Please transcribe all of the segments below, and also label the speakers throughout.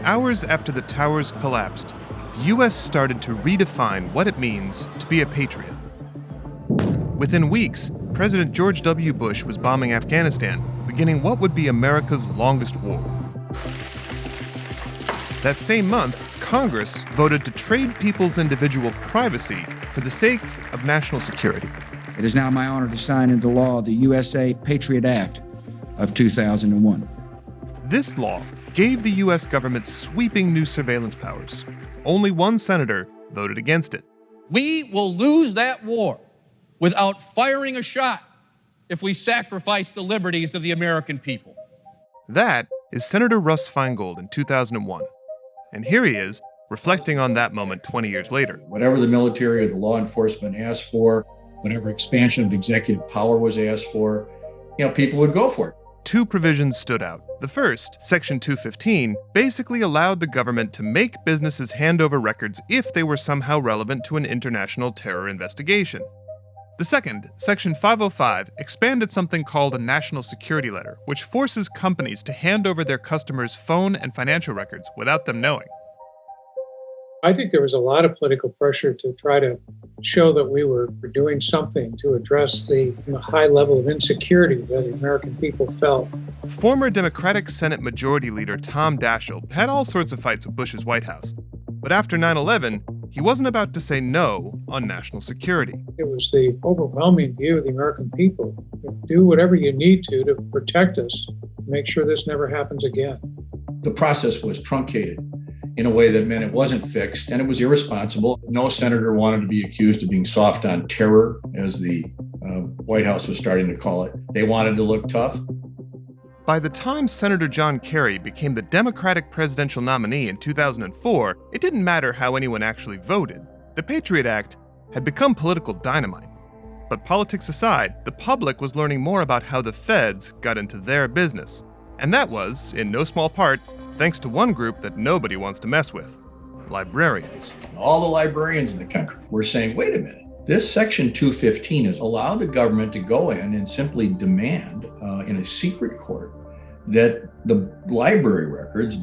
Speaker 1: Hours after the towers collapsed, the U.S. started to redefine what it means to be a patriot. Within weeks, President George W. Bush was bombing Afghanistan, beginning what would be America's longest war. That same month, Congress voted to trade people's individual privacy for the sake of national security.
Speaker 2: It is now my honor to sign into law the USA Patriot Act of 2001.
Speaker 1: This law gave the U.S. government sweeping new surveillance powers. Only one senator voted against it.
Speaker 3: We will lose that war without firing a shot if we sacrifice the liberties of the American people.
Speaker 1: That is Senator Russ Feingold in 2001. And here he is, reflecting on that moment 20 years later.
Speaker 4: Whatever the military or the law enforcement asked for, whatever expansion of executive power was asked for, people would go for it.
Speaker 1: Two provisions stood out. The first, Section 215, basically allowed the government to make businesses hand over records if they were somehow relevant to an international terror investigation. The second, Section 505, expanded something called a national security letter, which forces companies to hand over their customers' phone and financial records without them knowing.
Speaker 5: I think there was a lot of political pressure to try to show that we were doing something to address the high level of insecurity that the American people felt.
Speaker 1: Former Democratic Senate Majority Leader Tom Daschle had all sorts of fights with Bush's White House. But after 9/11, he wasn't about to say no on national security.
Speaker 5: It was the overwhelming view of the American people. Do whatever you need to protect us, make sure this never happens again.
Speaker 4: The process was truncated in a way that meant it wasn't fixed, and it was irresponsible. No senator wanted to be accused of being soft on terror, as the White House was starting to call it. They wanted to look tough.
Speaker 1: By the time Senator John Kerry became the Democratic presidential nominee in 2004, it didn't matter how anyone actually voted. The Patriot Act had become political dynamite. But politics aside, the public was learning more about how the feds got into their business. And that was, in no small part, thanks to one group that nobody wants to mess with: librarians.
Speaker 4: All the librarians in the country were saying, wait a minute, this Section 215 has allowed the government to go in and simply demand in a secret court that the library records,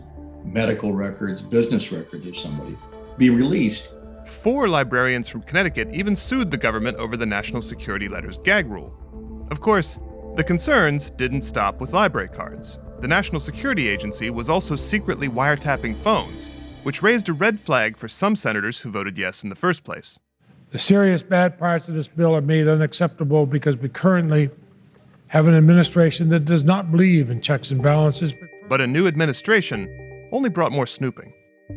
Speaker 4: medical records, business records of somebody, be released.
Speaker 1: 4 librarians from Connecticut even sued the government over the National Security Letter's gag rule. Of course, the concerns didn't stop with library cards. The National Security Agency was also secretly wiretapping phones, which raised a red flag for some senators who voted yes in the first place.
Speaker 6: The serious bad parts of this bill are made unacceptable because we currently have an administration that does not believe in checks and balances.
Speaker 1: But a new administration only brought more snooping.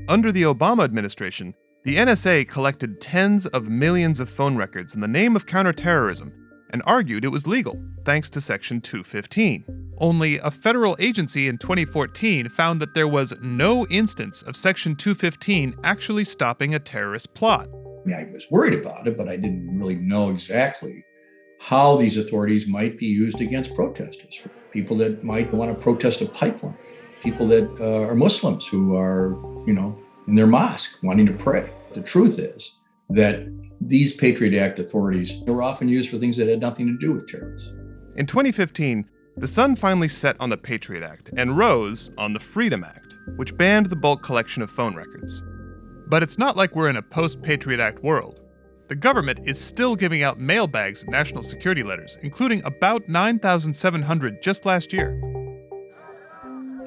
Speaker 1: Under the Obama administration, the NSA collected tens of millions of phone records in the name of counterterrorism and argued it was legal, thanks to Section 215. Only a federal agency in 2014 found that there was no instance of Section 215 actually stopping a terrorist plot.
Speaker 4: I was worried about it, but I didn't really know exactly how these authorities might be used against protesters. People that might want to protest a pipeline, people that are Muslims who are, in their mosque wanting to pray. The truth is that these Patriot Act authorities were often used for things that had nothing to do with terrorists.
Speaker 1: In 2015, the sun finally set on the Patriot Act and rose on the Freedom Act, which banned the bulk collection of phone records. But it's not like we're in a post-Patriot Act world. The government is still giving out mail bags of national security letters, including about 9,700 just last year.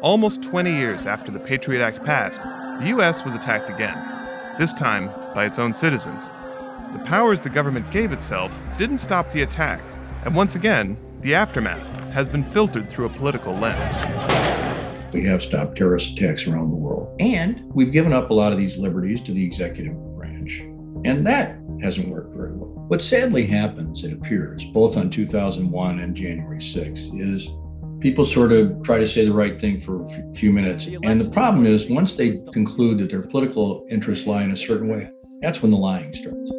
Speaker 1: Almost 20 years after the Patriot Act passed, the U.S. was attacked again, this time by its own citizens. The powers the government gave itself didn't stop the attack, and once again, the aftermath has been filtered through a political lens.
Speaker 4: We have stopped terrorist attacks around the world, and we've given up a lot of these liberties to the executive branch, and that hasn't worked very well. What sadly happens, it appears, both on 2001 and January 6th, is people sort of try to say the right thing for a few minutes. And the problem is, once they conclude that their political interests lie in a certain way, that's when the lying starts.